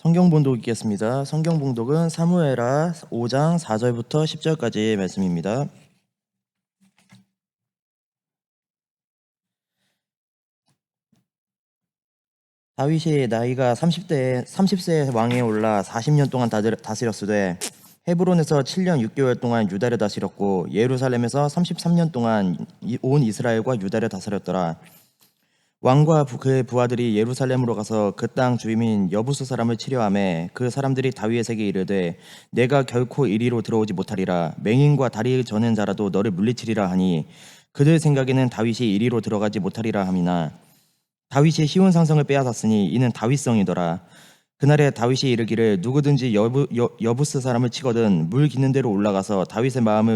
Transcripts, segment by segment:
성경 봉독 읽겠습니다. 성경 봉독은 사무엘하 5장 4절부터 10절까지 말씀입니다. 다윗이 나이가 30세에 왕에 올라 40년 동안 다스렸으되 헤브론에서 7년 6개월 동안 유다를 다스렸고 예루살렘에서 33년 동안 온 이스라엘과 유다를 다스렸더라. 왕과 그의 부하들이 예루살렘으로 가서 그 땅 주임인 여부스 사람을 치려하매 그 사람들이 다윗에게 이르되 내가 결코 이리로 들어오지 못하리라. 맹인과 다리 저는 자라도 너를 물리치리라 하니 그들 생각에는 다윗이 이리로 들어가지 못하리라 함이나 다윗이 시온 산성을 빼앗았으니 이는 다윗성이더라. 그날에 다윗이 이르기를 누구든지 여부스 사람을 치거든 물 기는 데로 올라가서 다윗의 마음에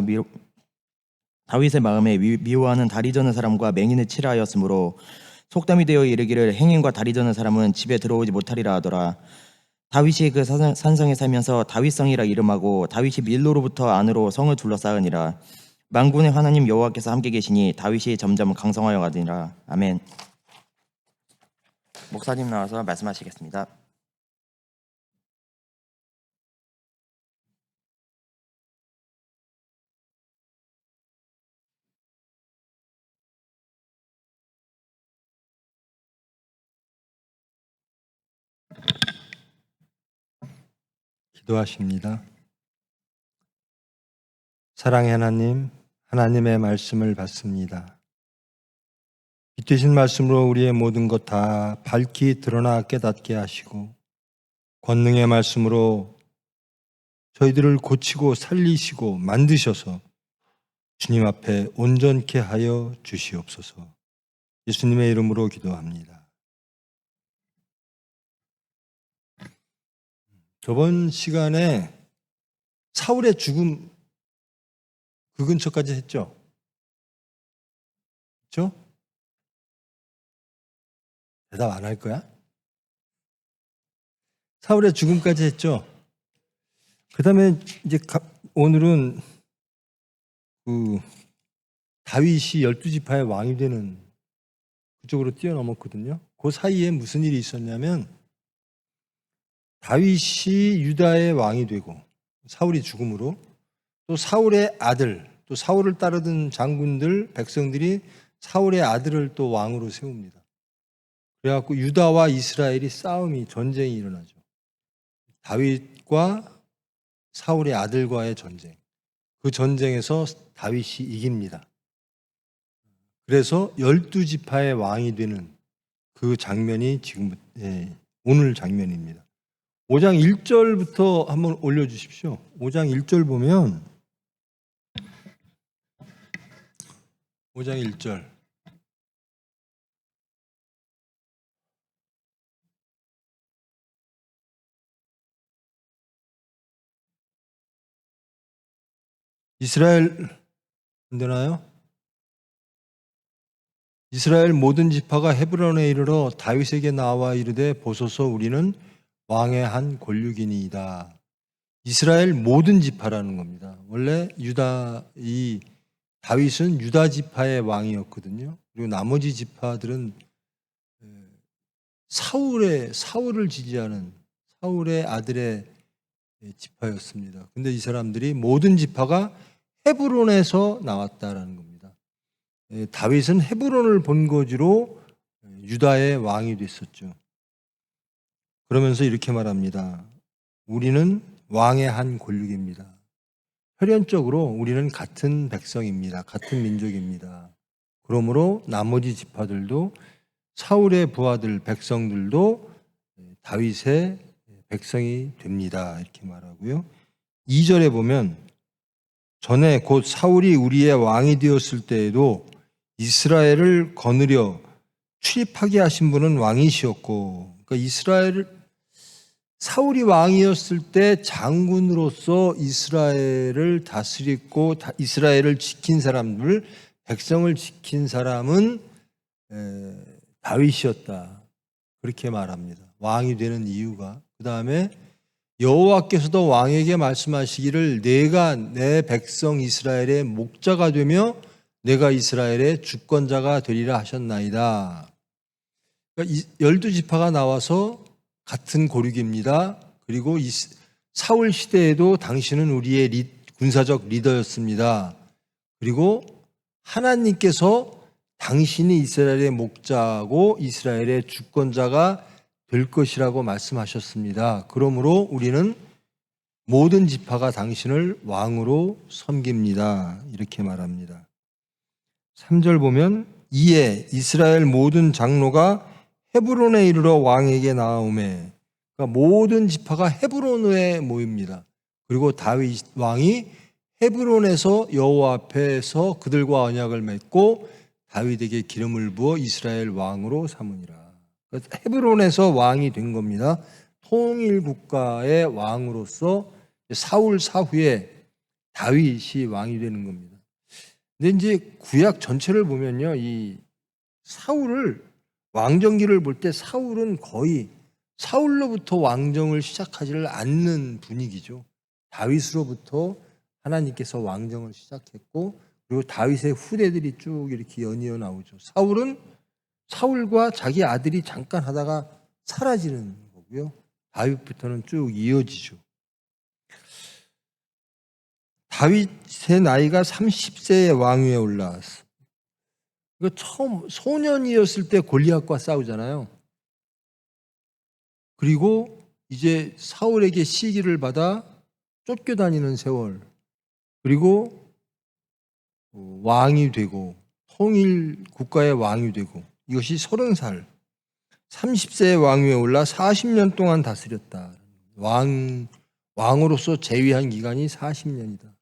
미워하는 다리 저는 사람과 맹인을 치라 하였으므로 속담이 되어 이르기를 행인과 다리 저는 사람은 집에 들어오지 못하리라 하더라. 다윗이 그 산성에 살면서 다윗성이라 이름하고 다윗이 밀로로부터 안으로 성을 둘러싸으니라. 만군의 하나님 여호와께서 함께 계시니 다윗이 점점 강성하여 가니라. 아멘. 목사님 나와서 말씀하시겠습니다. 기도하십니다. 사랑의 하나님, 하나님의 말씀을 받습니다. 빛되신 말씀으로 우리의 모든 것 다 밝히 드러나 깨닫게 하시고 권능의 말씀으로 저희들을 고치고 살리시고 만드셔서 주님 앞에 온전케 하여 주시옵소서. 예수님의 이름으로 기도합니다. 저번 시간에 사울의 죽음 그 근처까지 했죠? 그렇죠? 대답 안 할 거야? 사울의 죽음까지 했죠? 그 다음에 이제 오늘은 그 다윗이 12지파의 왕이 되는 그쪽으로 뛰어넘었거든요. 그 사이에 무슨 일이 있었냐면 다윗이 유다의 왕이 되고 사울이 죽음으로 또 사울의 아들 또 사울을 따르던 장군들 백성들이 사울의 아들을 또 왕으로 세웁니다. 그래갖고 유다와 이스라엘이 전쟁이 일어나죠. 다윗과 사울의 아들과의 전쟁. 그 전쟁에서 다윗이 이깁니다. 그래서 12지파의 왕이 되는 그 장면이 오늘 장면입니다. 5장 1절부터 한번 올려주십시오. 5장 1절 보면 5장 1절 이스라엘 안 되나요? 이스라엘 모든 지파가 헤브론에 이르러 다윗에게 나와 이르되 보소서 우리는 왕의 한 권력이니이다. 이스라엘 모든 지파라는 겁니다. 원래 다윗은 유다 지파의 왕이었거든요. 그리고 나머지 지파들은 사울을 지지하는 사울의 아들의 지파였습니다. 근데 이 사람들이 모든 지파가 헤브론에서 나왔다라는 겁니다. 다윗은 헤브론을 본거지로 유다의 왕이 됐었죠. 그러면서 이렇게 말합니다. 우리는 왕의 한 권력입니다. 혈연적으로 우리는 같은 백성입니다. 같은 민족입니다. 그러므로 나머지 지파들도 사울의 부하들 백성들도 다윗의 백성이 됩니다. 이렇게 말하고요. 2절에 보면 전에 곧 사울이 우리의 왕이 되었을 때에도 이스라엘을 거느려 출입하게 하신 분은 왕이시었고, 그러니까 사울이 왕이었을 때 장군으로서 이스라엘을 다스리고 이스라엘을 지킨 사람들, 백성을 지킨 사람은 다윗이었다. 그렇게 말합니다. 왕이 되는 이유가. 그 다음에 여호와께서도 왕에게 말씀하시기를 내가 내 백성 이스라엘의 목자가 되며 내가 이스라엘의 주권자가 되리라 하셨나이다. 그러니까 12지파가 나와서 같은 고륙입니다. 그리고 이 사울 시대에도 당신은 우리의 군사적 리더였습니다. 그리고 하나님께서 당신이 이스라엘의 목자고 이스라엘의 주권자가 될 것이라고 말씀하셨습니다. 그러므로 우리는 모든 지파가 당신을 왕으로 섬깁니다. 이렇게 말합니다. 3절 보면 이에 이스라엘 모든 장로가 헤브론에 이르러 왕에게 나아오매, 그러니까 모든 지파가 헤브론에 모입니다. 그리고 다윗 왕이 헤브론에서 여호와 앞에서 그들과 언약을 맺고 다윗에게 기름을 부어 이스라엘 왕으로 삼으니라. 헤브론에서 왕이 된 겁니다. 통일 국가의 왕으로서 사울 사후에 다윗이 왕이 되는 겁니다. 근데 이제 구약 전체를 보면요, 이 사울을 왕정기를 볼 때 사울은 거의 사울로부터 왕정을 시작하지를 않는 분위기죠. 다윗으로부터 하나님께서 왕정을 시작했고, 그리고 다윗의 후대들이 쭉 이렇게 연이어 나오죠. 사울은 사울과 자기 아들이 잠깐 하다가 사라지는 거고요. 다윗부터는 쭉 이어지죠. 다윗의 나이가 30세에 왕위에 올라왔어. 이거 처음 소년이었을 때 골리앗과 싸우잖아요. 그리고 이제 사울에게 시기를 받아 쫓겨다니는 세월. 그리고 왕이 되고 통일 국가의 왕이 되고 이것이 30살. 30세의 왕위에 올라 40년 동안 다스렸다. 왕으로서 재위한 기간이 40년이다.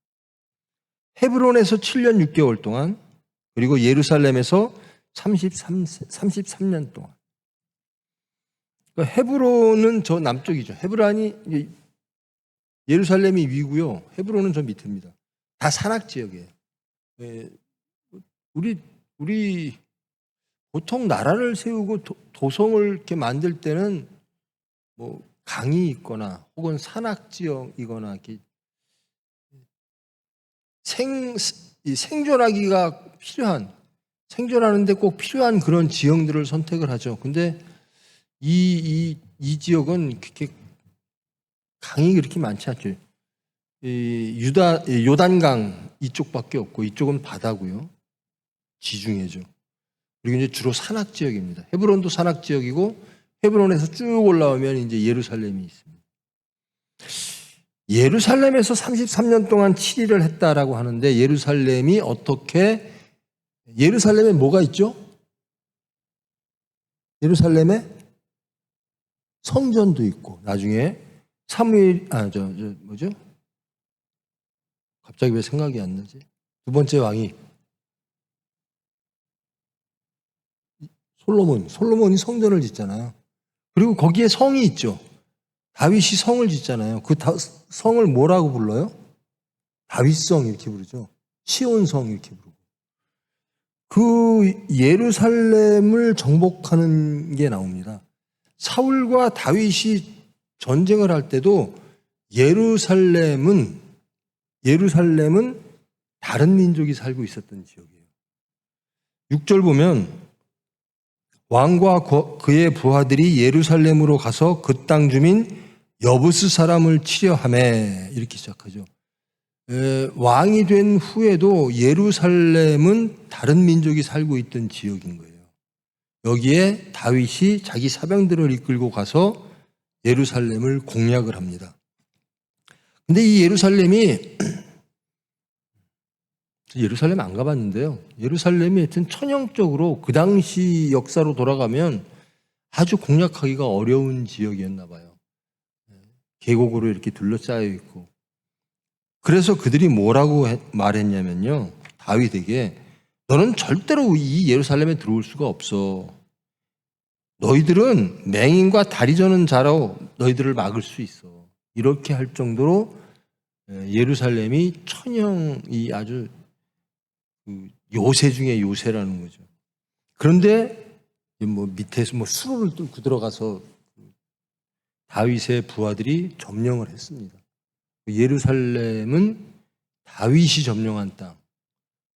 헤브론에서 7년 6개월 동안, 그리고 예루살렘에서 33년 동안. 그러니까 헤브론은 저 남쪽이죠. 헤브론이 예루살렘이 위고요. 헤브론은 저 밑입니다. 다 산악 지역이에요. 우리 보통 나라를 세우고 도성을 이렇게 만들 때는 뭐 강이 있거나 혹은 산악 지역이거나 이렇게 생존하기가 필요한, 생존하는데 꼭 필요한 그런 지형들을 선택을 하죠. 근데 이 지역은 그렇게 강이 그렇게 많지 않죠. 요단강 이쪽밖에 없고 이쪽은 바다고요. 지중해죠. 그리고 이제 주로 산악 지역입니다. 헤브론도 산악 지역이고 헤브론에서 쭉 올라오면 이제 예루살렘이 있습니다. 예루살렘에서 33년 동안 치리를 했다라고 하는데 예루살렘에 뭐가 있죠? 예루살렘에 성전도 있고 나중에 뭐죠? 갑자기 왜 생각이 안 나지? 두 번째 왕이 솔로몬이 성전을 짓잖아요. 그리고 거기에 성이 있죠. 다윗이 성을 짓잖아요. 그 성을 뭐라고 불러요? 다윗성 이렇게 부르죠. 시온성 이렇게 부르고. 그 예루살렘을 정복하는 게 나옵니다. 사울과 다윗이 전쟁을 할 때도 예루살렘은 다른 민족이 살고 있었던 지역이에요. 6절 보면 왕과 그의 부하들이 예루살렘으로 가서 그 땅 주민 여부스 사람을 치려하매 이렇게 시작하죠. 왕이 된 후에도 예루살렘은 다른 민족이 살고 있던 지역인 거예요. 여기에 다윗이 자기 사병들을 이끌고 가서 예루살렘을 공략을 합니다. 근데 이 예루살렘 안 가봤는데요. 예루살렘이 하여튼 천형적으로 그 당시 역사로 돌아가면 아주 공략하기가 어려운 지역이었나 봐요. 계곡으로 이렇게 둘러싸여 있고. 그래서 그들이 뭐라고 말했냐면요. 다윗에게 너는 절대로 이 예루살렘에 들어올 수가 없어. 너희들은 맹인과 다리 저는 자로 너희들을 막을 수 있어. 이렇게 할 정도로 예루살렘이 천형이 아주 요새 중에 요새라는 거죠. 그런데 뭐 밑에서 뭐 수로를 뚫고 들어가서 다윗의 부하들이 점령을 했습니다. 예루살렘은 다윗이 점령한 땅.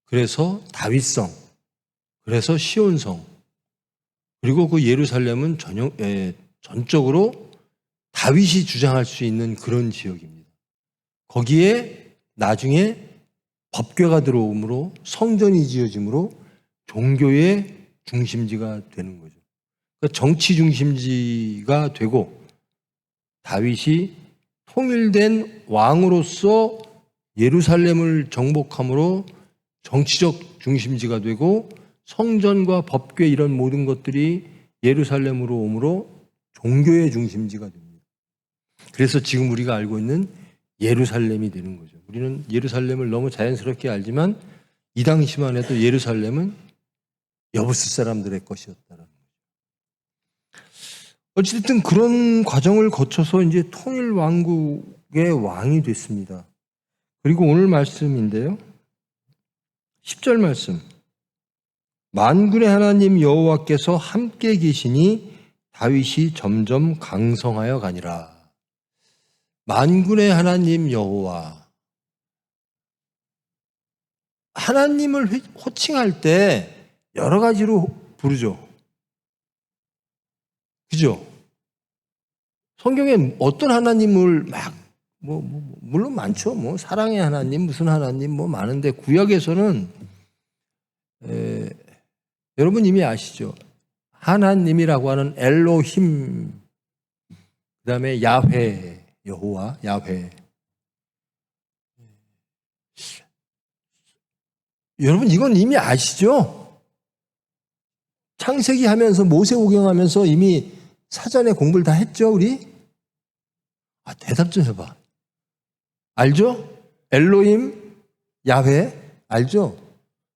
그래서 다윗성, 그래서 시온성, 그리고 그 예루살렘은 전적으로 다윗이 주장할 수 있는 그런 지역입니다. 거기에 나중에 법궤가 들어오므로 성전이 지어지므로 종교의 중심지가 되는 거죠. 그러니까 정치 중심지가 되고 다윗이 통일된 왕으로서 예루살렘을 정복함으로 정치적 중심지가 되고 성전과 법궤 이런 모든 것들이 예루살렘으로 오므로 종교의 중심지가 됩니다. 그래서 지금 우리가 알고 있는 예루살렘이 되는 거죠. 우리는 예루살렘을 너무 자연스럽게 알지만 이 당시만 해도 예루살렘은 여부스 사람들의 것이었다라는 거죠. 어쨌든 그런 과정을 거쳐서 이제 통일 왕국의 왕이 됐습니다. 그리고 오늘 말씀인데요. 10절 말씀. 만군의 하나님 여호와께서 함께 계시니 다윗이 점점 강성하여 가니라. 만군의 하나님 여호와. 하나님을 호칭할 때 여러 가지로 부르죠. 그죠? 성경에 어떤 하나님을 막 물론 많죠. 사랑의 하나님, 무슨 하나님 많은데 구약에서는 여러분 이미 아시죠? 하나님이라고 하는 엘로힘, 그다음에 야훼, 여호와, 야훼. 여러분 이건 이미 아시죠? 창세기 하면서 모세오경하면서 이미 사전에 공부를 다 했죠, 우리? 대답 좀 해봐. 알죠? 엘로힘, 야훼, 알죠?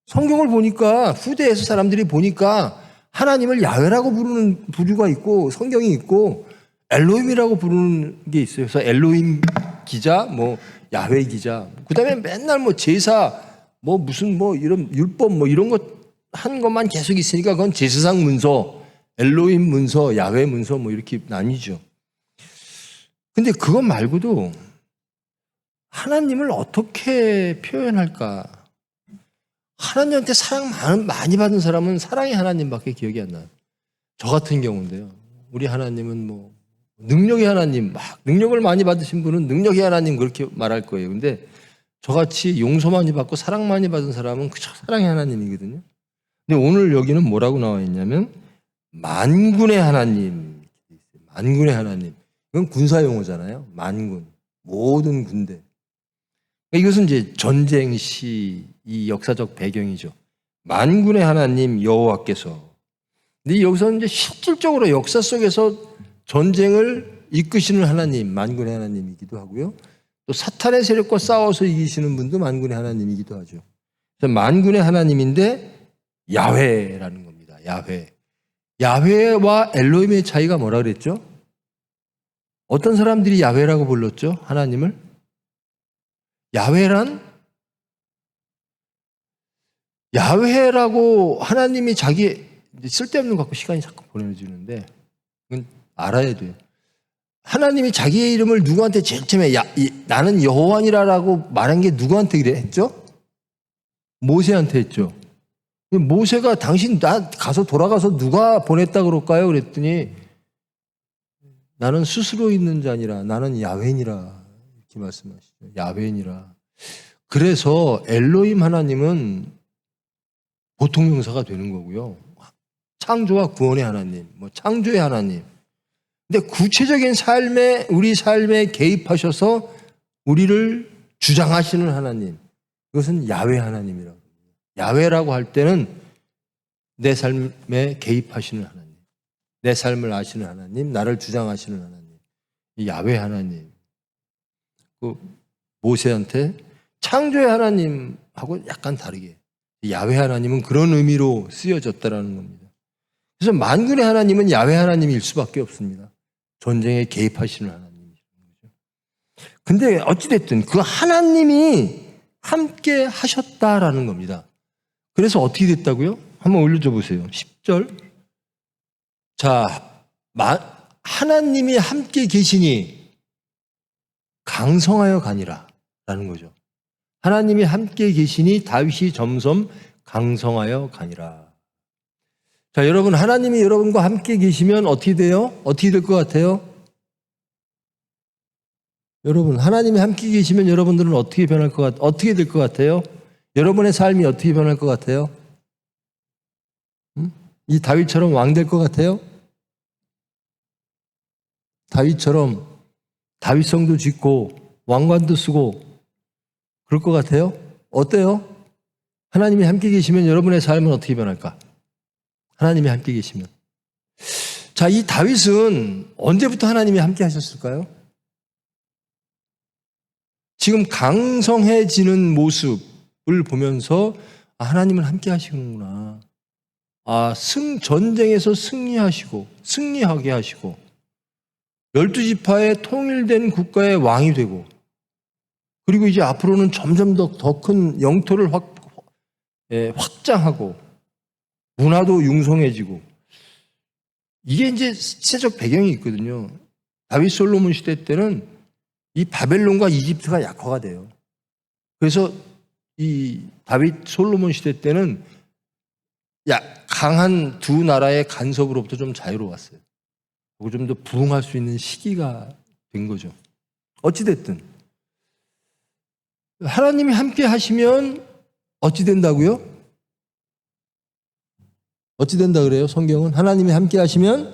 성경을 보니까 후대에서 사람들이 보니까 하나님을 야훼라고 부르는 부류가 있고 성경이 있고 엘로힘이라고 부르는 게 있어요. 그래서 엘로힘 기자, 야훼 기자. 그다음에 맨날 제사, 무슨 이런 율법 이런 것 한 것만 계속 있으니까 그건 제사상 문서, 엘로힘 문서, 야훼 문서 이렇게 나뉘죠. 근데 그것 말고도 하나님을 어떻게 표현할까? 하나님한테 사랑 많이 받은 사람은 사랑의 하나님밖에 기억이 안 나요. 저 같은 경우인데요. 우리 하나님은 능력의 하나님, 능력을 많이 받으신 분은 능력의 하나님 그렇게 말할 거예요. 근데 저같이 용서 많이 받고 사랑 많이 받은 사람은 그저 사랑의 하나님이거든요. 근데 오늘 여기는 뭐라고 나와 있냐면 만군의 하나님. 만군의 하나님. 이건 군사 용어잖아요. 만군. 모든 군대. 이것은 이제 전쟁 시 이 역사적 배경이죠. 만군의 하나님 여호와께서. 근데 여기서는 이제 실질적으로 역사 속에서 전쟁을 이끄시는 하나님, 만군의 하나님이기도 하고요. 또 사탄의 세력과 싸워서 이기시는 분도 만군의 하나님이기도 하죠. 그래서 만군의 하나님인데 야훼라는 겁니다. 야훼. 야훼와 엘로힘의 차이가 뭐라 그랬죠? 어떤 사람들이 야훼라고 불렀죠? 하나님을? 야훼라고 하나님이 자기 쓸데없는 거 갖고 시간이 자꾸 보내주는데 이건 알아야 돼요. 하나님이 자기의 이름을 누구한테 제일 처음에 나는 여호와니라라고 말한 게 누구한테 했죠? 모세한테 했죠. 모세가 당신 나 가서 돌아가서 누가 보냈다 그럴까요? 그랬더니 나는 스스로 있는 자니라, 나는 야훼니라 이렇게 말씀하시죠. 야훼니라. 그래서 엘로힘 하나님은 보통 명사가 되는 거고요. 창조와 구원의 하나님, 창조의 하나님. 근데 구체적인 우리 삶에 개입하셔서 우리를 주장하시는 하나님. 이것은 야훼 하나님이라고 합니다. 야훼라고 할 때는 내 삶에 개입하시는 하나님, 내 삶을 아시는 하나님, 나를 주장하시는 하나님. 이 야훼 하나님. 모세한테 창조의 하나님하고 약간 다르게 야훼 하나님은 그런 의미로 쓰여졌다라는 겁니다. 그래서 만군의 하나님은 야훼 하나님일 수밖에 없습니다. 전쟁에 개입하시는 하나님이죠. 근데 어찌됐든 그 하나님이 함께 하셨다라는 겁니다. 그래서 어떻게 됐다고요? 한번 올려줘 보세요. 10절. 자, 하나님이 함께 계시니 강성하여 가니라 라는 거죠. 하나님이 함께 계시니 다윗이 점점 강성하여 가니라. 자, 여러분, 하나님이 여러분과 함께 계시면 어떻게 돼요? 어떻게 될 것 같아요? 여러분, 하나님이 함께 계시면 여러분들은 어떻게 어떻게 될 것 같아요? 여러분의 삶이 어떻게 변할 것 같아요? 이 다윗처럼 왕 될 것 같아요? 다윗처럼 다윗성도 짓고 왕관도 쓰고 그럴 것 같아요? 어때요? 하나님이 함께 계시면 여러분의 삶은 어떻게 변할까? 하나님이 함께 계시면. 자, 이 다윗은 언제부터 하나님이 함께 하셨을까요? 지금 강성해지는 모습을 보면서 하나님은 함께 하시는구나. 전쟁에서 승리하게 하시고 12지파의 통일된 국가의 왕이 되고 그리고 이제 앞으로는 점점 더 큰 영토를 확장하고 문화도 융성해지고 이게 이제 시대적 배경이 있거든요. 다윗 솔로몬 시대 때는 이 바벨론과 이집트가 약화가 돼요. 그래서 이 다윗 솔로몬 시대 때는 강한 두 나라의 간섭으로부터 좀 자유로웠어요. 그리고 좀 더 부흥할 수 있는 시기가 된 거죠. 어찌됐든 하나님이 함께 하시면 어찌 된다고요? 어찌 된다 그래요? 성경은 하나님이 함께 하시면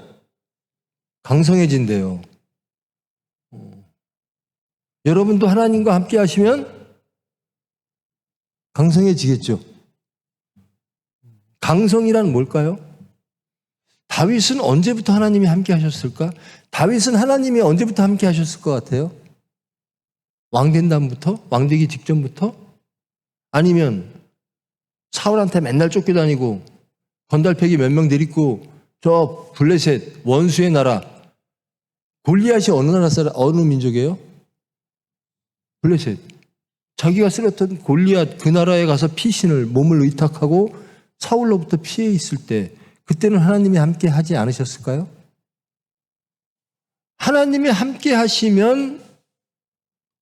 강성해진대요. 여러분도 하나님과 함께 하시면 강성해지겠죠. 강성이란 뭘까요? 다윗은 언제부터 하나님이 함께 하셨을까? 다윗은 하나님이 언제부터 함께 하셨을 것 같아요? 왕 된 다음부터? 왕 되기 직전부터? 아니면 사울한테 맨날 쫓겨다니고 건달패기 몇 명 데리고 저 블레셋 원수의 나라 골리앗이 어느 민족이에요? 블레셋. 자기가 쓰러졌던 골리앗 그 나라에 가서 피신을 몸을 의탁하고 사울로부터 피해 있을 때 그때는 하나님이 함께 하지 않으셨을까요? 하나님이 함께 하시면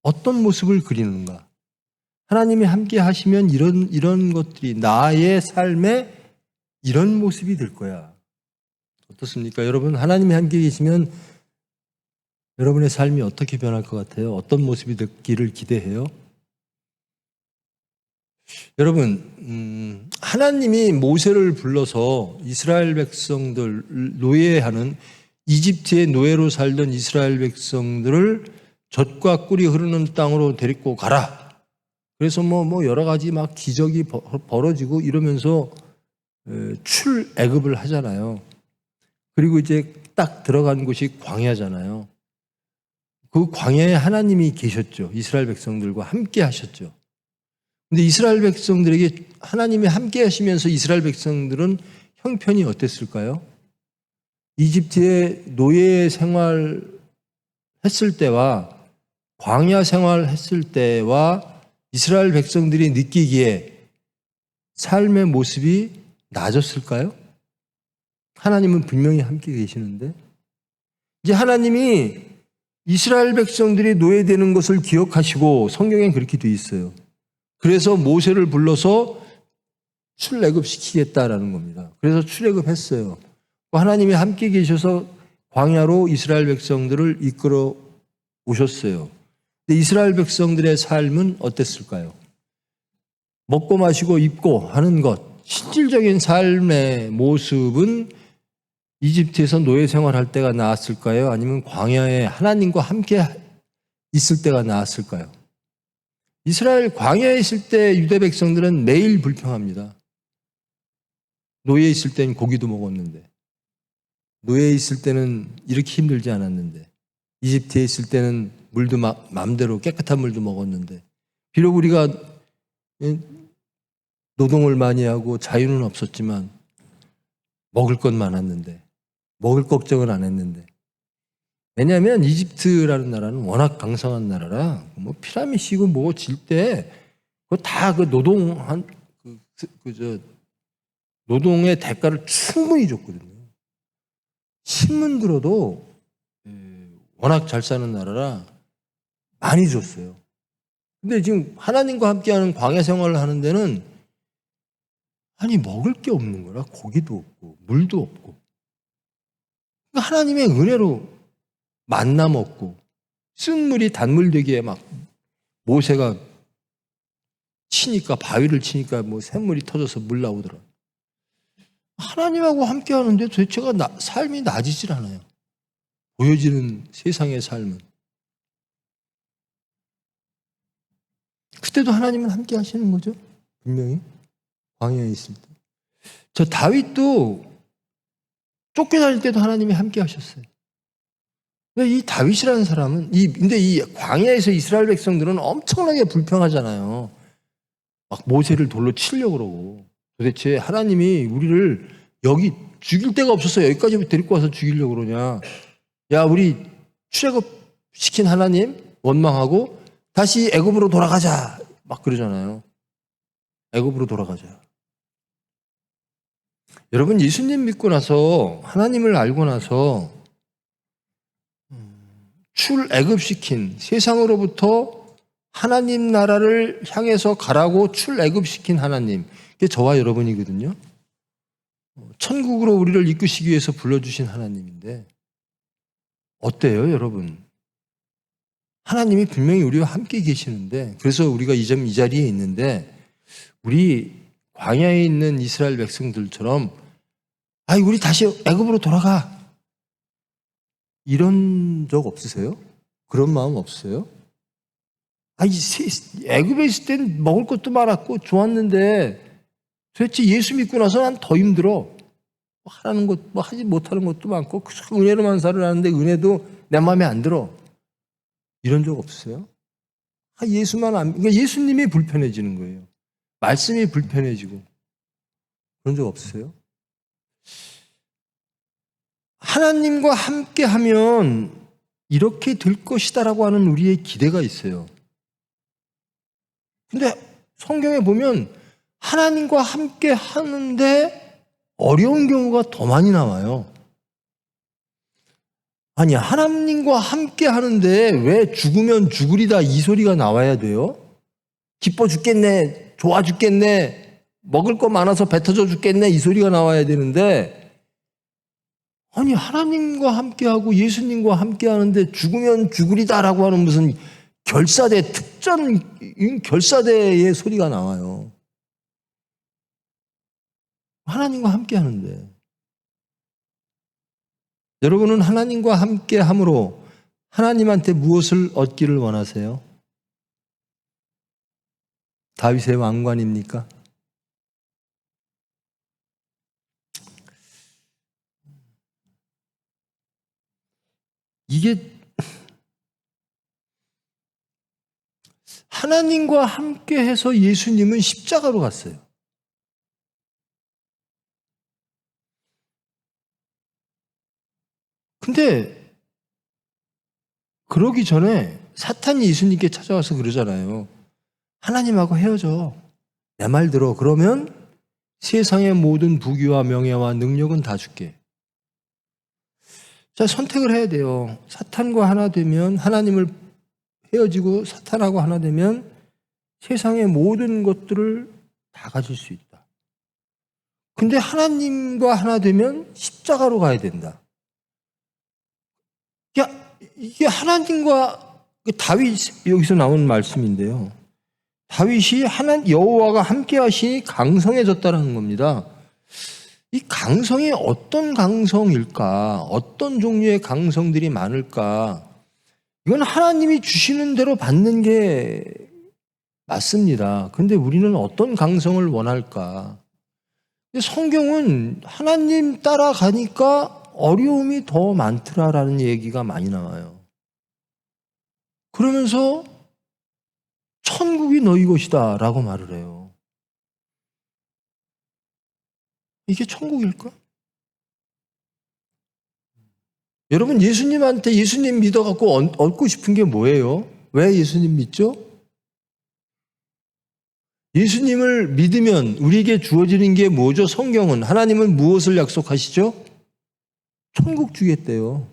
어떤 모습을 그리는가? 하나님이 함께 하시면 이런 것들이 나의 삶에 이런 모습이 될 거야. 어떻습니까? 여러분, 하나님이 함께 계시면 여러분의 삶이 어떻게 변할 것 같아요? 어떤 모습이 되기를 기대해요? 여러분, 하나님이 모세를 불러서 이스라엘 백성들 노예하는 이집트의 노예로 살던 이스라엘 백성들을 젖과 꿀이 흐르는 땅으로 데리고 가라. 그래서 뭐 여러 가지 막 기적이 벌어지고 이러면서 출애굽을 하잖아요. 그리고 이제 딱 들어간 곳이 광야잖아요. 그 광야에 하나님이 계셨죠. 이스라엘 백성들과 함께 하셨죠. 근데 이스라엘 백성들에게 하나님이 함께 하시면서 이스라엘 백성들은 형편이 어땠을까요? 이집트의 노예 생활 했을 때와 광야 생활 했을 때와 이스라엘 백성들이 느끼기에 삶의 모습이 나아졌을까요? 하나님은 분명히 함께 계시는데 이제 하나님이 이스라엘 백성들이 노예되는 것을 기억하시고 성경엔 그렇게 돼 있어요. 그래서 모세를 불러서 출애굽시키겠다라는 겁니다. 그래서 출애굽했어요. 하나님이 함께 계셔서 광야로 이스라엘 백성들을 이끌어 오셨어요. 근데 이스라엘 백성들의 삶은 어땠을까요? 먹고 마시고 입고 하는 것, 실질적인 삶의 모습은 이집트에서 노예 생활할 때가 나았을까요? 아니면 광야에 하나님과 함께 있을 때가 나았을까요? 이스라엘 광야에 있을 때 유대 백성들은 매일 불평합니다. 노예에 있을 때는 고기도 먹었는데, 노예에 있을 때는 이렇게 힘들지 않았는데, 이집트에 있을 때는 물도 마음대로 깨끗한 물도 먹었는데, 비록 우리가 노동을 많이 하고 자유는 없었지만 먹을 건 많았는데, 먹을 걱정은 안 했는데. 왜냐하면 이집트라는 나라는 워낙 강성한 나라라 뭐 피라미드고 뭐 질 때 그거 다 그 노동의 대가를 충분히 줬거든요. 신문 들어도 워낙 잘 사는 나라라 많이 줬어요. 근데 지금 하나님과 함께하는 광야 생활을 하는 데는 먹을 게 없는 거라. 고기도 없고 물도 없고. 하나님의 은혜로 만나 먹고 쓴 물이 단물 되기에 막 모세가 치니까, 바위를 치니까 뭐 샘물이 터져서 물 나오더라. 하나님하고 함께 하는데 도대체가 삶이 나아지질 않아요. 보여지는 세상의 삶은. 그때도 하나님은 함께 하시는 거죠. 분명히 광야에 있습니다. 저 다윗도 쫓겨다닐 때도 하나님이 함께 하셨어요. 근데 이 다윗이라는 사람은 근데 이 광야에서 이스라엘 백성들은 엄청나게 불평하잖아요. 막 모세를 돌로 치려고 그러고, 도대체 하나님이 우리를 여기 죽일 데가 없어서 여기까지 데리고 와서 죽이려고 그러냐. 야, 우리 출애굽 시킨 하나님 원망하고 다시 애굽으로 돌아가자. 막 그러잖아요. 애굽으로 돌아가자. 여러분, 예수님 믿고 나서, 하나님을 알고 나서 출애굽시킨, 세상으로부터 하나님 나라를 향해서 가라고 출애굽시킨 하나님, 그게 저와 여러분이거든요. 천국으로 우리를 이끄시기 위해서 불러주신 하나님인데 어때요, 여러분? 하나님이 분명히 우리와 함께 계시는데, 그래서 우리가 이 자리에 있는데, 우리 광야에 있는 이스라엘 백성들처럼 우리 다시 애굽으로 돌아가, 이런 적 없으세요? 그런 마음 없어요? 애굽에 있을 땐 먹을 것도 많았고 좋았는데 도대체 예수 믿고 나서 난 더 힘들어. 하라는 것, 하지 못하는 것도 많고 은혜로만 살아가는데 은혜도 내 마음에 안 들어. 이런 적 없으세요? 그러니까 예수님이 불편해지는 거예요. 말씀이 불편해지고. 그런 적 없으세요? 하나님과 함께 하면 이렇게 될 것이다라고 하는 우리의 기대가 있어요. 근데 성경에 보면 하나님과 함께 하는데 어려운 경우가 더 많이 나와요. 아니, 하나님과 함께 하는데 왜 죽으면 죽으리다 이 소리가 나와야 돼요? 기뻐 죽겠네, 좋아 죽겠네, 먹을 거 많아서 배 터져 죽겠네 이 소리가 나와야 되는데, 아니, 하나님과 함께하고 예수님과 함께하는데 죽으면 죽으리다라고 하는 무슨 결사대, 결사대의 소리가 나와요. 하나님과 함께하는데. 여러분은 하나님과 함께함으로 하나님한테 무엇을 얻기를 원하세요? 다윗의 왕관입니까? 이게 하나님과 함께해서 예수님은 십자가로 갔어요. 근데 그러기 전에 사탄이 예수님께 찾아와서 그러잖아요. 하나님하고 헤어져. 내 말 들어. 그러면 세상의 모든 부귀와 명예와 능력은 다 줄게. 자, 선택을 해야 돼요. 사탄과 하나 되면, 하나님을 헤어지고 사탄하고 하나 되면 세상의 모든 것들을 다 가질 수 있다. 근데 하나님과 하나 되면 십자가로 가야 된다. 이게 하나님과, 다윗, 여기서 나온 말씀인데요. 다윗이 여호와가 함께 하시니 강성해졌다는 겁니다. 이 강성이 어떤 강성일까? 어떤 종류의 강성들이 많을까? 이건 하나님이 주시는 대로 받는 게 맞습니다. 그런데 우리는 어떤 강성을 원할까? 성경은 하나님 따라가니까 어려움이 더 많더라라는 얘기가 많이 나와요. 그러면서 천국이 너희 것이다 라고 말을 해요. 이게 천국일까? 여러분, 예수님한테 예수님 믿어갖고 얻고 싶은 게 뭐예요? 왜 예수님 믿죠? 예수님을 믿으면 우리에게 주어지는 게 뭐죠? 성경은 하나님은 무엇을 약속하시죠? 천국 주겠대요.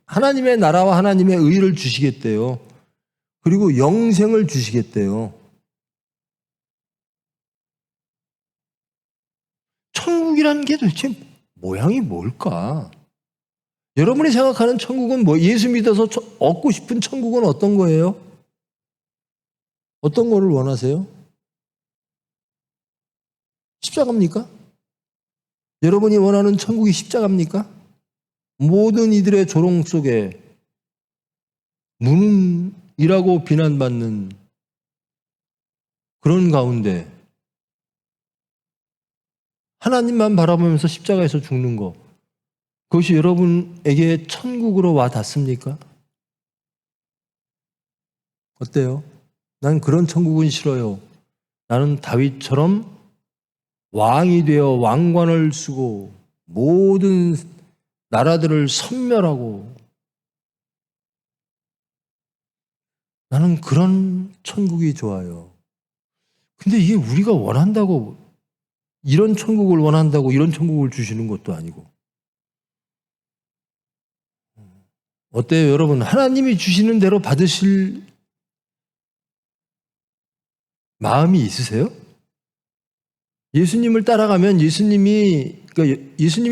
하나님의 나라와 하나님의 의를 주시겠대요. 그리고 영생을 주시겠대요. 천국이라는 게 도대체 모양이 뭘까? 여러분이 생각하는 천국은 뭐, 예수 믿어서 얻고 싶은 천국은 어떤 거예요? 어떤 거를 원하세요? 십자가입니까? 여러분이 원하는 천국이 십자가입니까? 모든 이들의 조롱 속에 무능이라고 비난받는 그런 가운데 하나님만 바라보면서 십자가에서 죽는 것, 그것이 여러분에게 천국으로 와 닿습니까? 어때요? 난 그런 천국은 싫어요. 나는 다윗처럼 왕이 되어 왕관을 쓰고 모든 나라들을 섬멸하고, 나는 그런 천국이 좋아요. 근데 이게 우리가 원한다고, 이런 천국을 원한다고 이런 천국을 주시는 것도 아니고. 어때요, 여러분? 하나님이 주시는 대로 받으실 마음이 있으세요? 예수님을 따라가면 예수님이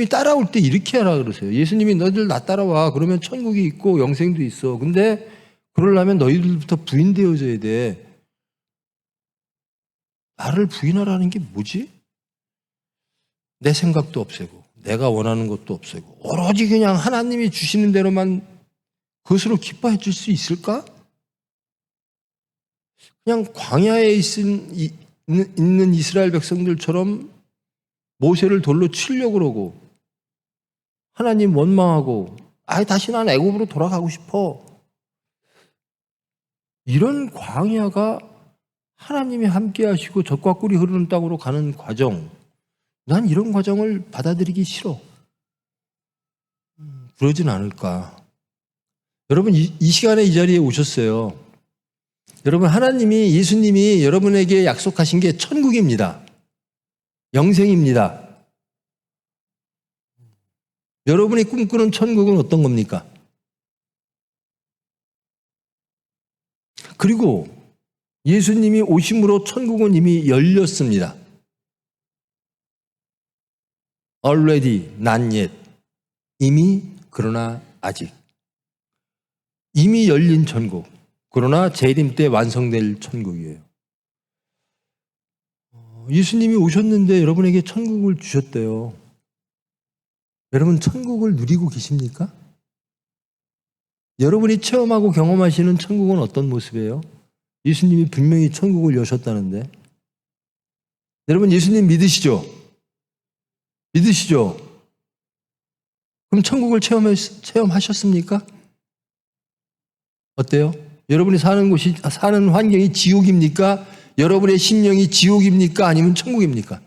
따라올 때 이렇게 하라 그러세요. 예수님이 너희들 나 따라와. 그러면 천국이 있고 영생도 있어. 근데 그러려면 너희들부터 부인되어져야 돼. 나를 부인하라는 게 뭐지? 내 생각도 없애고 내가 원하는 것도 없애고 오로지 그냥 하나님이 주시는 대로만 그것으로 기뻐해 줄 수 있을까? 그냥 광야에 있는 이스라엘 백성들처럼 모세를 돌로 치려고 그러고 하나님 원망하고 다시 난 애굽으로 돌아가고 싶어. 이런 광야가 하나님이 함께 하시고 젖과 꿀이 흐르는 땅으로 가는 과정, 난 이런 과정을 받아들이기 싫어. 그러진 않을까. 여러분 이 시간에 이 자리에 오셨어요. 여러분 예수님이 여러분에게 약속하신 게 천국입니다. 영생입니다. 여러분이 꿈꾸는 천국은 어떤 겁니까? 그리고 예수님이 오심으로 천국은 이미 열렸습니다. Already, not yet. 이미, 그러나 아직. 이미 열린 천국. 그러나 재림 때 완성될 천국이에요. 예수님이 오셨는데 여러분에게 천국을 주셨대요. 여러분 천국을 누리고 계십니까? 여러분이 체험하고 경험하시는 천국은 어떤 모습이에요? 예수님이 분명히 천국을 여셨다는데. 여러분 예수님 믿으시죠? 믿으시죠? 그럼 천국을 체험하셨습니까? 어때요? 여러분이 사는 환경이 지옥입니까? 여러분의 심령이 지옥입니까? 아니면 천국입니까?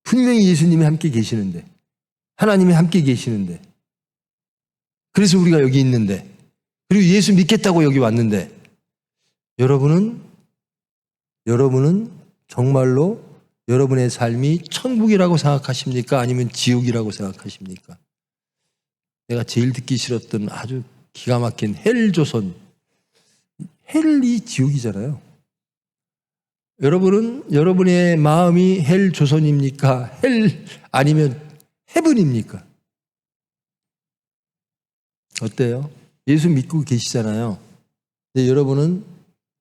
분명히 예수님이 함께 계시는데, 하나님이 함께 계시는데, 그래서 우리가 여기 있는데, 그리고 예수 믿겠다고 여기 왔는데, 여러분은 정말로 여러분의 삶이 천국이라고 생각하십니까? 아니면 지옥이라고 생각하십니까? 내가 제일 듣기 싫었던 아주 기가 막힌 헬조선. 헬이 지옥이잖아요. 여러분의 마음이 헬조선입니까? 헬 아니면 헤븐입니까? 어때요? 예수 믿고 계시잖아요. 근데 여러분은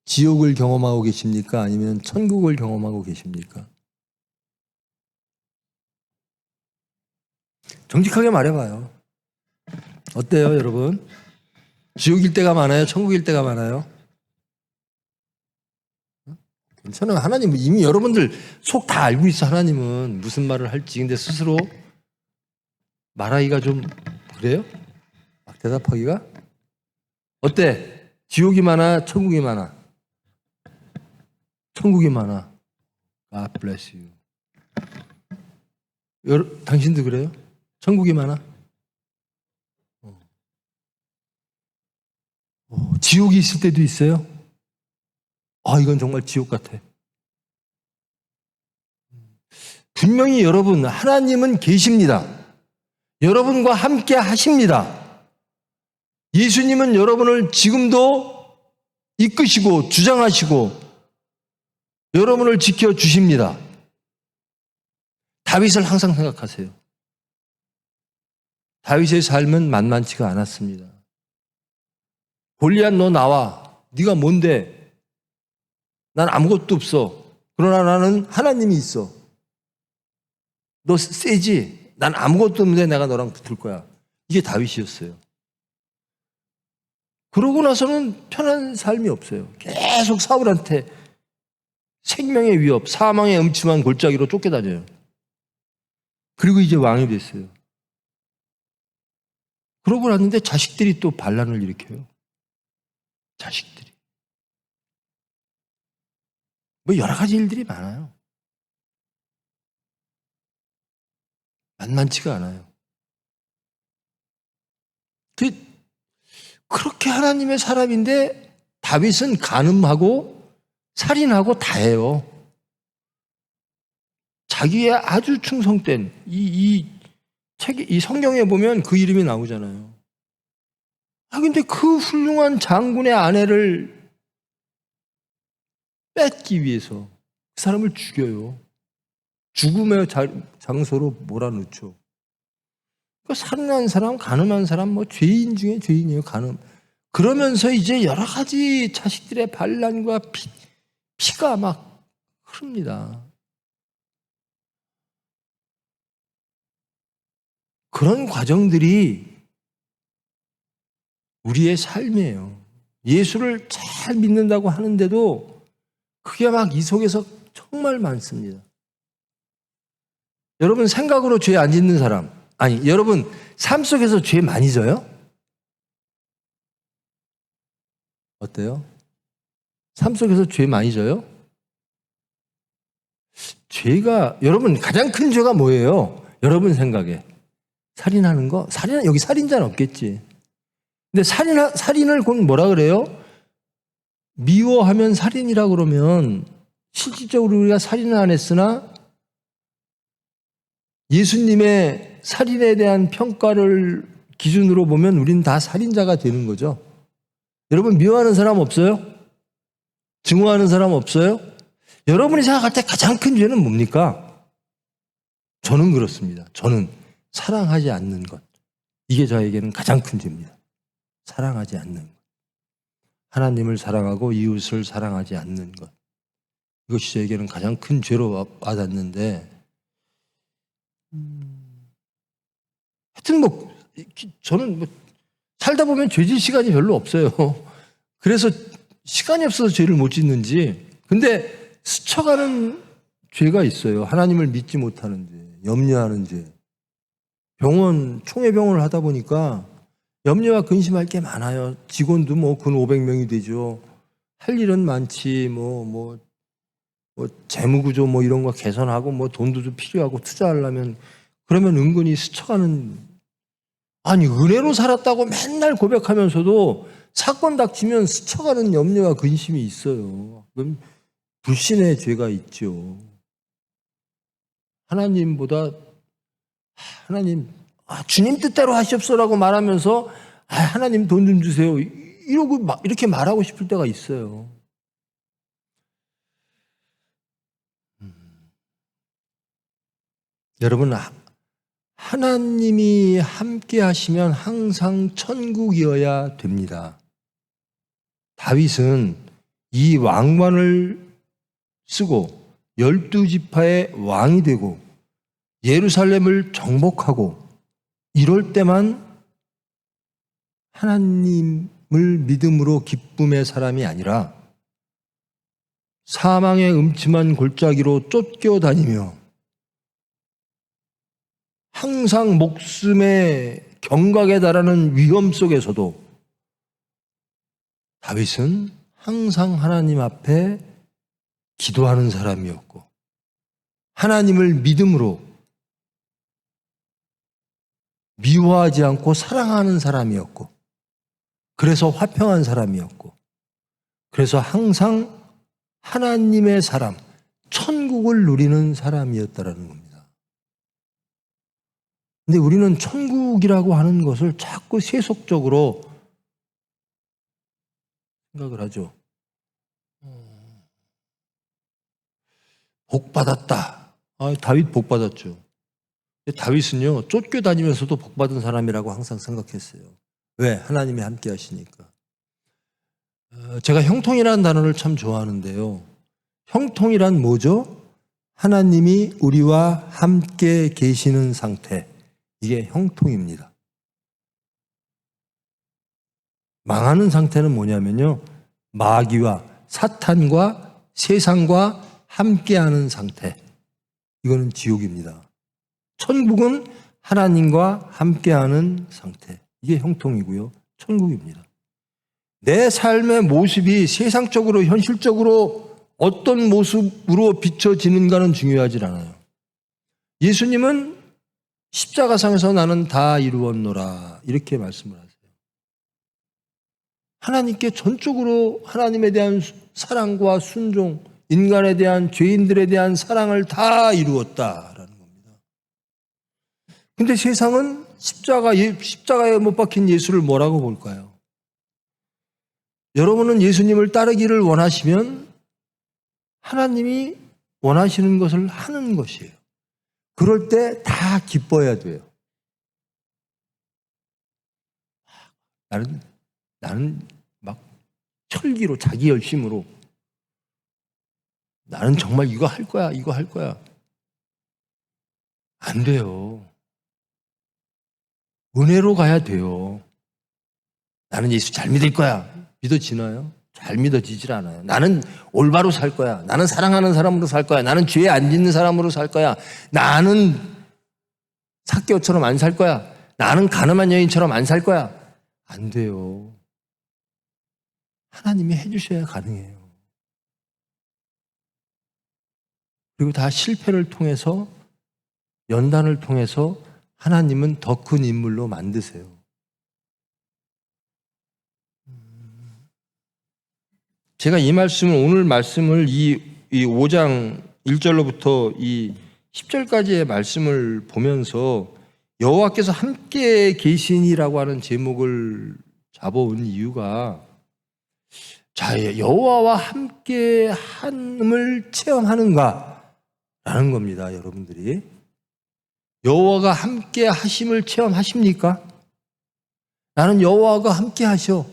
지옥을 경험하고 계십니까? 아니면 천국을 경험하고 계십니까? 정직하게 말해봐요. 어때요, 여러분? 지옥일 때가 많아요? 천국일 때가 많아요? 괜찮아요. 하나님 이미 여러분들 속 다 알고 있어. 하나님은 무슨 말을 할지. 근데 스스로 말하기가 좀 그래요? 막 대답하기가? 어때? 지옥이 많아? 천국이 많아? 천국이 많아. God bless you. 당신도 그래요? 천국이 많아? 지옥이 있을 때도 있어요? 이건 정말 지옥 같아. 분명히 여러분, 하나님은 계십니다. 여러분과 함께 하십니다. 예수님은 여러분을 지금도 이끄시고 주장하시고 여러분을 지켜주십니다. 다윗을 항상 생각하세요. 다윗의 삶은 만만치가 않았습니다. 골리앗 너 나와. 네가 뭔데? 난 아무것도 없어. 그러나 나는 하나님이 있어. 너 세지? 난 아무것도 없는데 내가 너랑 붙을 거야. 이게 다윗이었어요. 그러고 나서는 편한 삶이 없어요. 계속 사울한테 생명의 위협, 사망의 음침한 골짜기로 쫓겨다녀요. 그리고 이제 왕이 됐어요. 그러고 났는데 자식들이 또 반란을 일으켜요. 자식들이. 뭐 여러 가지 일들이 많아요. 만만치가 않아요. 그렇게 하나님의 사람인데 다윗은 간음하고 살인하고 다 해요. 자기의 아주 충성된 이 성경에 보면 그 이름이 나오잖아요. 근데 그 훌륭한 장군의 아내를 뺏기 위해서 그 사람을 죽여요. 죽음의 장소로 몰아넣죠. 살인한 사람, 간음한 사람, 뭐 죄인 중에 죄인이에요. 간음. 그러면서 이제 여러 가지 자식들의 반란과 피가 막 흐릅니다. 그런 과정들이 우리의 삶이에요. 예수를 잘 믿는다고 하는데도 그게 막 이 속에서 정말 많습니다. 여러분 생각으로 죄 안 짓는 사람, 아니 여러분 삶 속에서 죄 많이 져요? 어때요? 삶 속에서 죄 많이 져요? 죄가 여러분 가장 큰 죄가 뭐예요? 여러분 생각에 살인하는 거? 여기 살인자는 없겠지. 근데 살인을 곧 뭐라 그래요? 미워하면 살인이라 그러면 실질적으로 우리가 살인을 안 했으나 예수님의 살인에 대한 평가를 기준으로 보면 우린 다 살인자가 되는 거죠. 여러분 미워하는 사람 없어요? 증오하는 사람 없어요? 여러분이 생각할 때 가장 큰 죄는 뭡니까? 저는 그렇습니다. 저는 사랑하지 않는 것. 이게 저에게는 가장 큰 죄입니다. 사랑하지 않는 것. 하나님을 사랑하고 이웃을 사랑하지 않는 것. 이것이 저에게는 가장 큰 죄로 와닿는데 하여튼 저는 살다 보면 죄질 시간이 별로 없어요. 그래서 시간이 없어서 죄를 못 짓는지. 근데 스쳐가는 죄가 있어요. 하나님을 믿지 못하는 죄, 염려하는 죄. 총회병원을 하다 보니까 염려와 근심할 게 많아요. 직원도 근 500명이 되죠. 할 일은 많지, 재무구조 이런 거 개선하고 돈도 좀 필요하고 투자하려면 그러면 은근히 스쳐가는 은혜로 살았다고 맨날 고백하면서도 사건 닥치면 스쳐가는 염려와 근심이 있어요. 그럼 불신의 죄가 있죠. 하나님 주님 뜻대로 하시옵소라고 말하면서 하나님 돈 좀 주세요. 이렇게 말하고 싶을 때가 있어요. 여러분 하나님이 함께 하시면 항상 천국이어야 됩니다. 다윗은 이 왕관을 쓰고 12지파의 왕이 되고 예루살렘을 정복하고 이럴 때만 하나님을 믿음으로 기쁨의 사람이 아니라 사망의 음침한 골짜기로 쫓겨다니며 항상 목숨의 경각에 달하는 위험 속에서도 다윗은 항상 하나님 앞에 기도하는 사람이었고 하나님을 믿음으로 미워하지 않고 사랑하는 사람이었고 그래서 화평한 사람이었고 그래서 항상 하나님의 사람, 천국을 누리는 사람이었다라는 겁니다. 근데 우리는 천국이라고 하는 것을 자꾸 세속적으로 생각을 하죠. 복 받았다. 다윗 복 받았죠. 다윗은요, 쫓겨다니면서도 복받은 사람이라고 항상 생각했어요. 왜? 하나님이 함께 하시니까. 제가 형통이라는 단어를 참 좋아하는데요. 형통이란 뭐죠? 하나님이 우리와 함께 계시는 상태. 이게 형통입니다. 망하는 상태는 뭐냐면요, 마귀와 사탄과 세상과 함께하는 상태. 이거는 지옥입니다. 천국은 하나님과 함께하는 상태. 이게 형통이고요, 천국입니다. 내 삶의 모습이 세상적으로 현실적으로 어떤 모습으로 비춰지는가는 중요하지 않아요. 예수님은 십자가상에서 나는 다 이루었노라 이렇게 말씀을 하세요. 하나님께 전적으로 하나님에 대한 사랑과 순종, 인간에 대한, 죄인들에 대한 사랑을 다 이루었다라는 겁니다. 근데 세상은 십자가에 못 박힌 예수를 뭐라고 볼까요? 여러분은 예수님을 따르기를 원하시면 하나님이 원하시는 것을 하는 것이에요. 그럴 때 다 기뻐해야 돼요. 나는 막 철기로, 자기 열심으로 나는 정말 이거 할 거야, 이거 할 거야. 안 돼요. 은혜로 가야 돼요. 나는 예수 잘 믿을 거야. 믿어지나요? 잘 믿어지질 않아요. 나는 올바로 살 거야. 나는 사랑하는 사람으로 살 거야. 나는 죄 안 짓는 사람으로 살 거야. 나는 삭개오처럼 안 살 거야. 나는 가늠한 여인처럼 안 살 거야. 안 돼요. 하나님이 해주셔야 가능해요. 그리고 다 실패를 통해서, 연단을 통해서 하나님은 더 큰 인물로 만드세요. 제가 이 말씀을, 오늘 말씀을 이 5장 1절로부터 이 10절까지의 말씀을 보면서 여호와께서 함께 계시니라고 하는 제목을 잡아온 이유가, 자, 여호와와 함께 함을 체험하는가? 라는 겁니다, 여러분들이. 여호와가 함께 하심을 체험하십니까? 나는 여호와가 함께 하셔.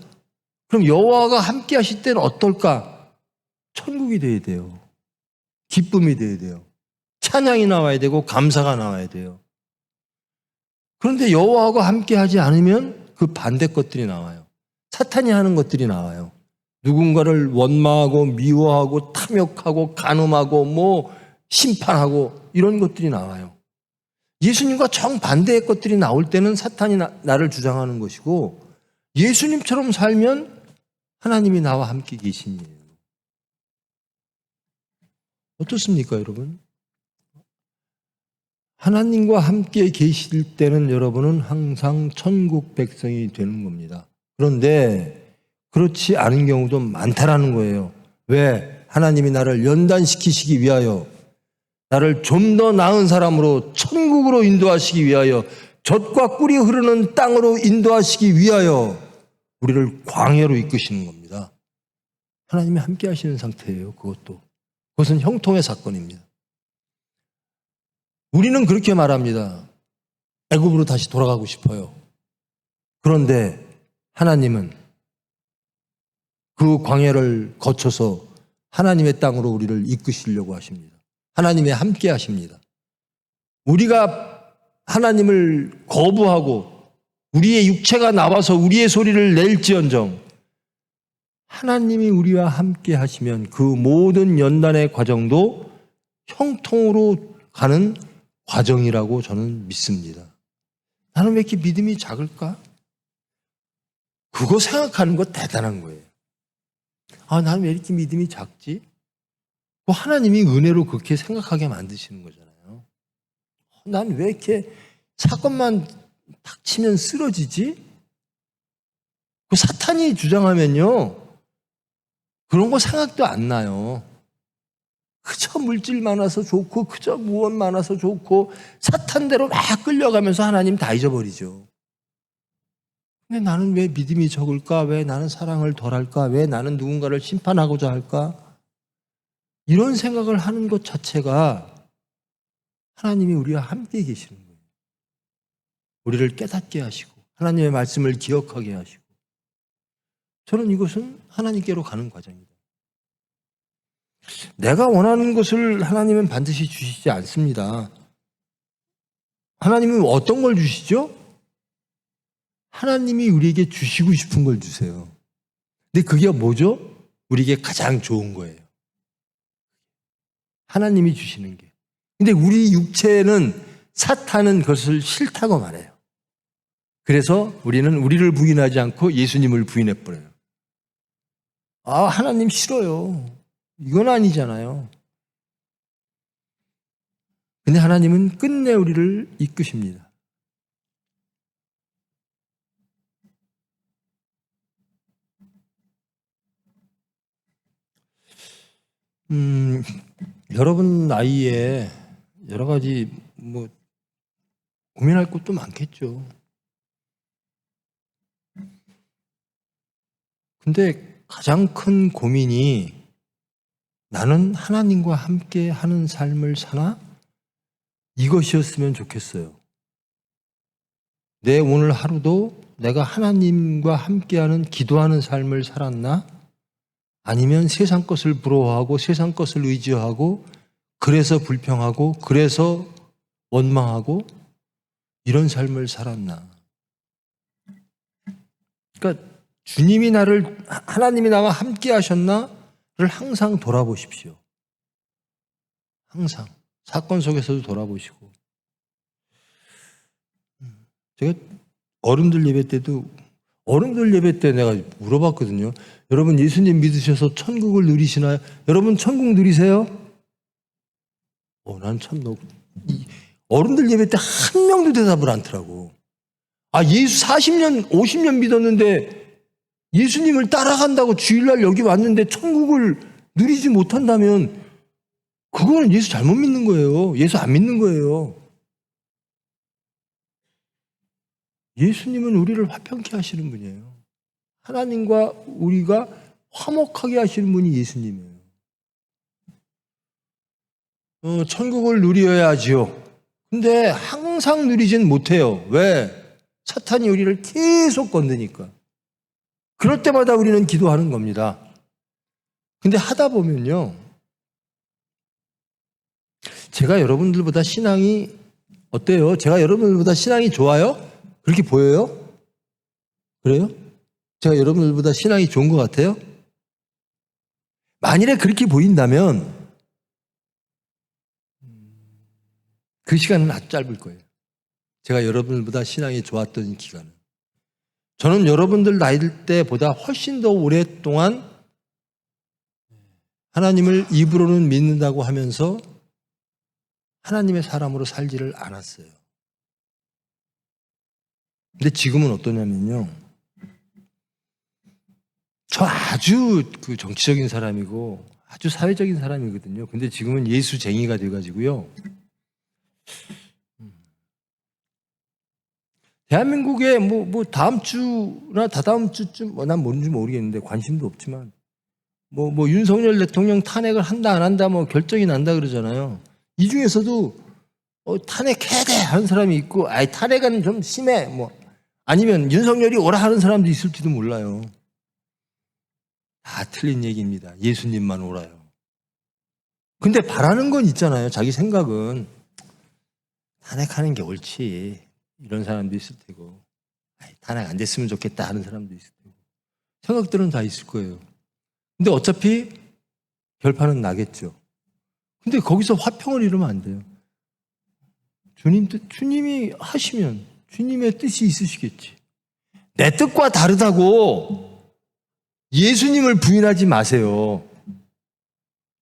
그럼 여호와가 함께 하실 때는 어떨까? 천국이 돼야 돼요. 기쁨이 돼야 돼요. 찬양이 나와야 되고 감사가 나와야 돼요. 그런데 여호와가 함께 하지 않으면 그 반대 것들이 나와요. 사탄이 하는 것들이 나와요. 누군가를 원망하고 미워하고 탐욕하고 간음하고 심판하고 이런 것들이 나와요. 예수님과 정반대의 것들이 나올 때는 사탄이 나를 주장하는 것이고, 예수님처럼 살면 하나님이 나와 함께 계시니에요. 어떻습니까, 여러분? 하나님과 함께 계실 때는 여러분은 항상 천국 백성이 되는 겁니다. 그런데 그렇지 않은 경우도 많다라는 거예요. 왜? 하나님이 나를 연단시키시기 위하여, 나를 좀 더 나은 사람으로 천국으로 인도하시기 위하여, 젖과 꿀이 흐르는 땅으로 인도하시기 위하여 우리를 광야로 이끄시는 겁니다. 하나님이 함께 하시는 상태예요. 그것은 형통의 사건입니다. 우리는 그렇게 말합니다. 애굽으로 다시 돌아가고 싶어요. 그런데 하나님은 그 광야를 거쳐서 하나님의 땅으로 우리를 이끄시려고 하십니다. 하나님이 함께 하십니다. 우리가 하나님을 거부하고 우리의 육체가 나와서 우리의 소리를 낼지언정 하나님이 우리와 함께 하시면 그 모든 연단의 과정도 형통으로 가는 과정이라고 저는 믿습니다. 나는 왜 이렇게 믿음이 작을까? 그거 생각하는 거 대단한 거예요. 나는 왜 이렇게 믿음이 작지? 하나님이 은혜로 그렇게 생각하게 만드시는 거잖아요. 난 왜 이렇게 사건만 닥치면 쓰러지지? 그 사탄이 주장하면요, 그런 거 생각도 안 나요. 그저 물질 많아서 좋고, 그저 무언 많아서 좋고, 사탄대로 막 끌려가면서 하나님 다 잊어버리죠. 근데 나는 왜 믿음이 적을까? 왜 나는 사랑을 덜 할까? 왜 나는 누군가를 심판하고자 할까? 이런 생각을 하는 것 자체가 하나님이 우리와 함께 계시는 거예요. 우리를 깨닫게 하시고 하나님의 말씀을 기억하게 하시고, 저는 이것은 하나님께로 가는 과정이다. 내가 원하는 것을 하나님은 반드시 주시지 않습니다. 하나님은 어떤 걸 주시죠? 하나님이 우리에게 주시고 싶은 걸 주세요. 근데 그게 뭐죠? 우리에게 가장 좋은 거예요. 하나님이 주시는 게. 근데 우리 육체는, 사탄은 그것을 싫다고 말해요. 그래서 우리는 우리를 부인하지 않고 예수님을 부인해버려요. 아, 하나님 싫어요. 이건 아니잖아요. 근데 하나님은 끝내 우리를 이끄십니다. 여러분 나이에 여러 가지 고민할 것도 많겠죠. 근데 가장 큰 고민이, 나는 하나님과 함께 하는 삶을 사나? 이것이었으면 좋겠어요. 내 오늘 하루도 내가 하나님과 함께하는 기도하는 삶을 살았나? 아니면 세상 것을 부러워하고 세상 것을 의지하고 그래서 불평하고 그래서 원망하고 이런 삶을 살았나? 그러니까 주님이 하나님이 나와 함께 하셨나를 항상 돌아보십시오. 항상 사건 속에서도 돌아보시고. 제가 어른들 예배 때 내가 물어봤거든요. 여러분 예수님 믿으셔서 천국을 누리시나요? 여러분 천국 누리세요? 난 참 어른들 예배 때 한 명도 대답을 않더라고. 예수 40년, 50년 믿었는데 예수님을 따라간다고 주일날 여기 왔는데 천국을 누리지 못한다면 그거는 예수 잘못 믿는 거예요. 예수 안 믿는 거예요. 예수님은 우리를 화평케 하시는 분이에요. 하나님과 우리가 화목하게 하시는 분이 예수님이에요. 천국을 누려야지요. 근데 항상 누리진 못해요. 왜? 사탄이 우리를 계속 건드니까. 그럴 때마다 우리는 기도하는 겁니다. 근데 하다 보면요, 제가 여러분들보다 신앙이 어때요? 제가 여러분들보다 신앙이 좋아요? 그렇게 보여요? 그래요? 제가 여러분들보다 신앙이 좋은 것 같아요? 만일에 그렇게 보인다면 그 시간은 아주 짧을 거예요. 제가 여러분들보다 신앙이 좋았던 기간은. 저는 여러분들 나이 때보다 훨씬 더 오랫동안 하나님을 입으로는 믿는다고 하면서 하나님의 사람으로 살지를 않았어요. 근데 지금은 어떠냐면요, 저 아주 정치적인 사람이고 아주 사회적인 사람이거든요. 근데 지금은 예수쟁이가 돼가지고요, 대한민국에 다음 주나 다다음 주쯤, 난 뭔지 모르겠는데 관심도 없지만 윤석열 대통령 탄핵을 한다 안 한다 결정이 난다 그러잖아요. 이 중에서도 탄핵해야 돼 하는 사람이 있고, 탄핵은 좀 심해 아니면 윤석열이 오라 하는 사람도 있을지도 몰라요. 다 틀린 얘기입니다. 예수님만 오라요. 근데 바라는 건 있잖아요. 자기 생각은 탄핵하는 게 옳지, 이런 사람도 있을 테고, 탄핵 안 됐으면 좋겠다 하는 사람도 있을 테고, 생각들은 다 있을 거예요. 근데 어차피 결판은 나겠죠. 근데 거기서 화평을 이루면 안 돼요. 주님이 하시면 주님의 뜻이 있으시겠지. 내 뜻과 다르다고 예수님을 부인하지 마세요.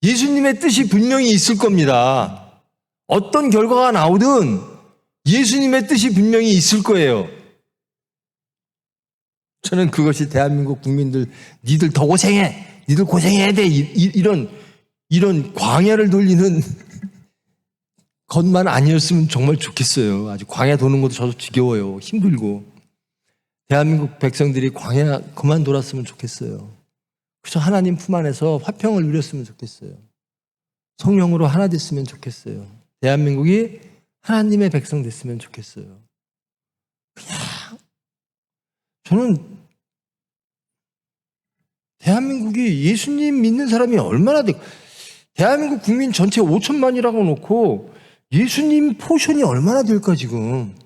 예수님의 뜻이 분명히 있을 겁니다. 어떤 결과가 나오든 예수님의 뜻이 분명히 있을 거예요. 저는 그것이 대한민국 국민들, 니들 더 고생해, 니들 고생해야 돼, 이런 광야를 돌리는 것만 아니었으면 정말 좋겠어요. 아주 광야 도는 것도 저도 지겨워요. 힘들고. 대한민국 백성들이 광야 그만 돌았으면 좋겠어요. 그래서 하나님 품 안에서 화평을 누렸으면 좋겠어요. 성령으로 하나 됐으면 좋겠어요. 대한민국이 하나님의 백성 됐으면 좋겠어요. 저는 대한민국이 예수님 믿는 사람이 얼마나 대한민국 국민 전체 5천만이라고 놓고 예수님 포션이 얼마나 될까 지금.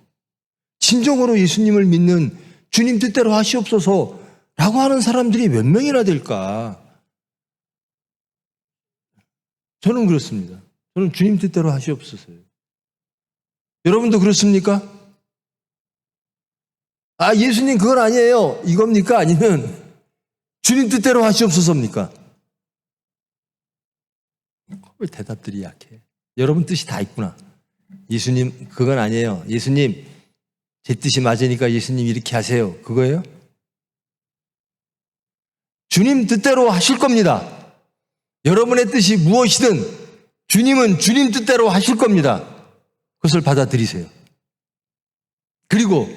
진정으로 예수님을 믿는 주님 뜻대로 하시옵소서 라고 하는 사람들이 몇 명이나 될까. 저는 그렇습니다. 저는 주님 뜻대로 하시옵소서요. 여러분도 그렇습니까? 아, 예수님 그건 아니에요 이겁니까? 아니면 주님 뜻대로 하시옵소서입니까? 왜 대답들이 약해? 여러분 뜻이 다 있구나. 예수님 그건 아니에요. 예수님 제 뜻이 맞으니까 예수님 이렇게 하세요. 그거예요? 주님 뜻대로 하실 겁니다. 여러분의 뜻이 무엇이든 주님은 주님 뜻대로 하실 겁니다. 그것을 받아들이세요. 그리고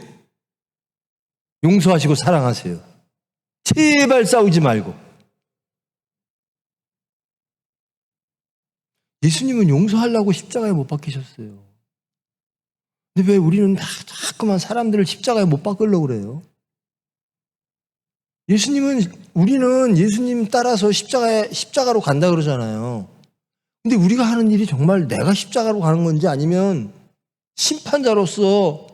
용서하시고 사랑하세요. 제발 싸우지 말고. 예수님은 용서하려고 십자가에 못 박히셨어요. 근데 왜 우리는 자꾸만 사람들을 십자가에 못 박으려고 그래요? 우리는 예수님 따라서 십자가로 간다 그러잖아요. 근데 우리가 하는 일이 정말 내가 십자가로 가는 건지 아니면 심판자로서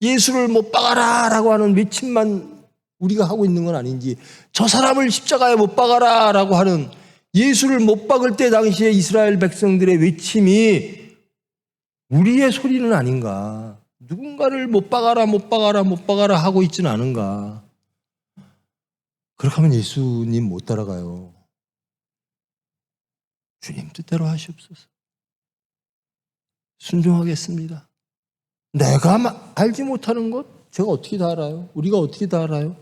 예수를 못 박아라 라고 하는 외침만 우리가 하고 있는 건 아닌지, 저 사람을 십자가에 못 박아라 라고 하는 예수를 못 박을 때 당시에 이스라엘 백성들의 외침이 우리의 소리는 아닌가. 누군가를 못 박아라 못 박아라 못 박아라 하고 있지는 않은가. 그렇게 하면 예수님 못 따라가요. 주님 뜻대로 하시옵소서. 순종하겠습니다. 내가 알지 못하는 것 제가 어떻게 다 알아요? 우리가 어떻게 다 알아요?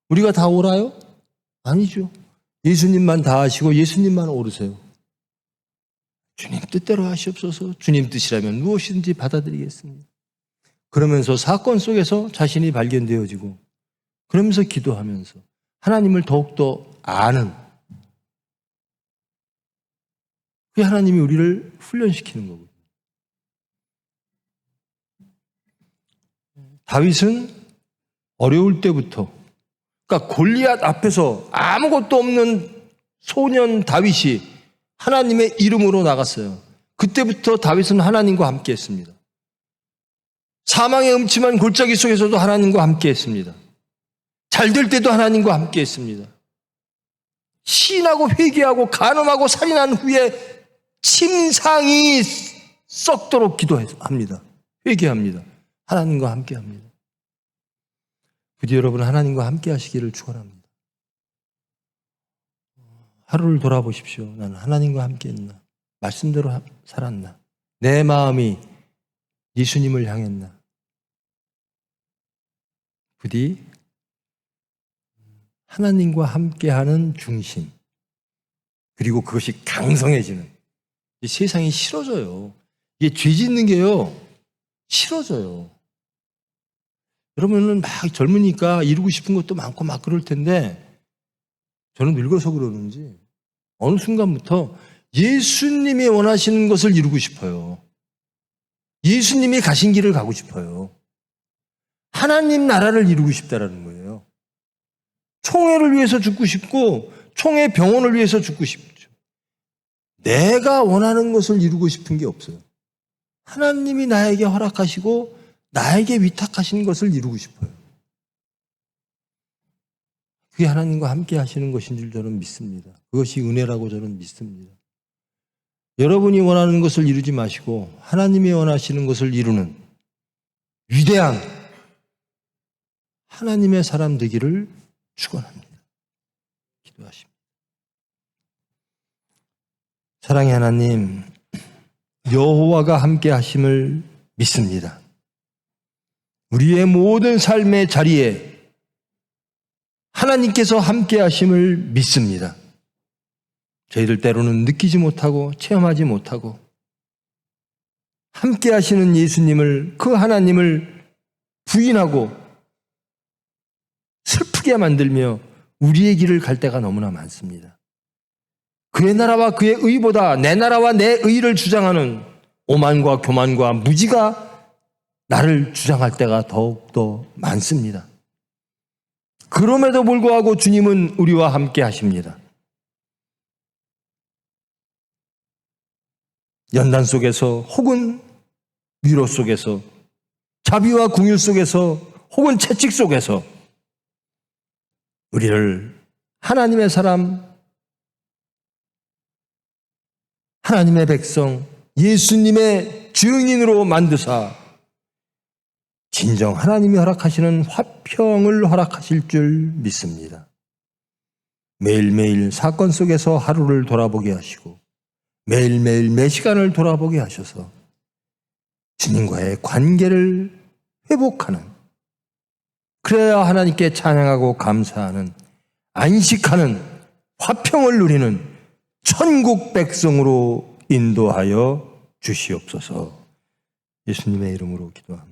우리가 다 옳아요? 아니죠. 예수님만 다 아시고 예수님만 옳으세요. 주님 뜻대로 하시옵소서. 주님 뜻이라면 무엇이든지 받아들이겠습니다. 그러면서 사건 속에서 자신이 발견되어지고, 그러면서 기도하면서 하나님을 더욱더 아는, 그게 하나님이 우리를 훈련시키는 거거든요. 다윗은 어려울 때부터, 그러니까 골리앗 앞에서 아무것도 없는 소년 다윗이 하나님의 이름으로 나갔어요. 그때부터 다윗은 하나님과 함께 했습니다. 사망의 음침한 골짜기 속에서도 하나님과 함께 했습니다. 잘 될 때도 하나님과 함께 했습니다. 시인하고 회개하고 간음하고 살인한 후에 침상이 썩도록 기도합니다. 회개합니다. 하나님과 함께 합니다. 부디 여러분 하나님과 함께 하시기를 축원합니다. 하루를 돌아보십시오. 나는 하나님과 함께 했나? 말씀대로 살았나? 내 마음이 예수님을 향했나? 부디 하나님과 함께하는 중심, 그리고 그것이 강성해지는, 이 세상이 싫어져요. 이게 죄 짓는 게요 싫어져요. 여러분은 막 젊으니까 이루고 싶은 것도 많고 막 그럴 텐데, 저는 늙어서 그러는지 어느 순간부터 예수님이 원하시는 것을 이루고 싶어요. 예수님이 가신 길을 가고 싶어요. 하나님 나라를 이루고 싶다라는 거예요. 총회를 위해서 죽고 싶고 총회 병원을 위해서 죽고 싶죠. 내가 원하는 것을 이루고 싶은 게 없어요. 하나님이 나에게 허락하시고 나에게 위탁하신 것을 이루고 싶어요. 그게 하나님과 함께 하시는 것인 줄 저는 믿습니다. 그것이 은혜라고 저는 믿습니다. 여러분이 원하는 것을 이루지 마시고 하나님이 원하시는 것을 이루는 위대한 하나님의 사람 되기를 축원합니다. 기도하십니다. 사랑의 하나님, 여호와가 함께 하심을 믿습니다. 우리의 모든 삶의 자리에 하나님께서 함께 하심을 믿습니다. 저희들 때로는 느끼지 못하고 체험하지 못하고 함께 하시는 예수님을, 그 하나님을 부인하고 슬프게 만들며 우리의 길을 갈 때가 너무나 많습니다. 그의 나라와 그의 의보다 내 나라와 내 의를 주장하는 오만과 교만과 무지가 나를 주장할 때가 더욱더 많습니다. 그럼에도 불구하고 주님은 우리와 함께 하십니다. 연단 속에서 혹은 위로 속에서 자비와 긍휼 속에서 혹은 채찍 속에서 우리를 하나님의 사람, 하나님의 백성, 예수님의 증인으로 만드사 진정 하나님이 허락하시는 화평을 허락하실 줄 믿습니다. 매일매일 사건 속에서 하루를 돌아보게 하시고 매일매일 매 시간을 돌아보게 하셔서 주님과의 관계를 회복하는, 그래야 하나님께 찬양하고 감사하는, 안식하는, 화평을 누리는 천국 백성으로 인도하여 주시옵소서. 예수님의 이름으로 기도합니다.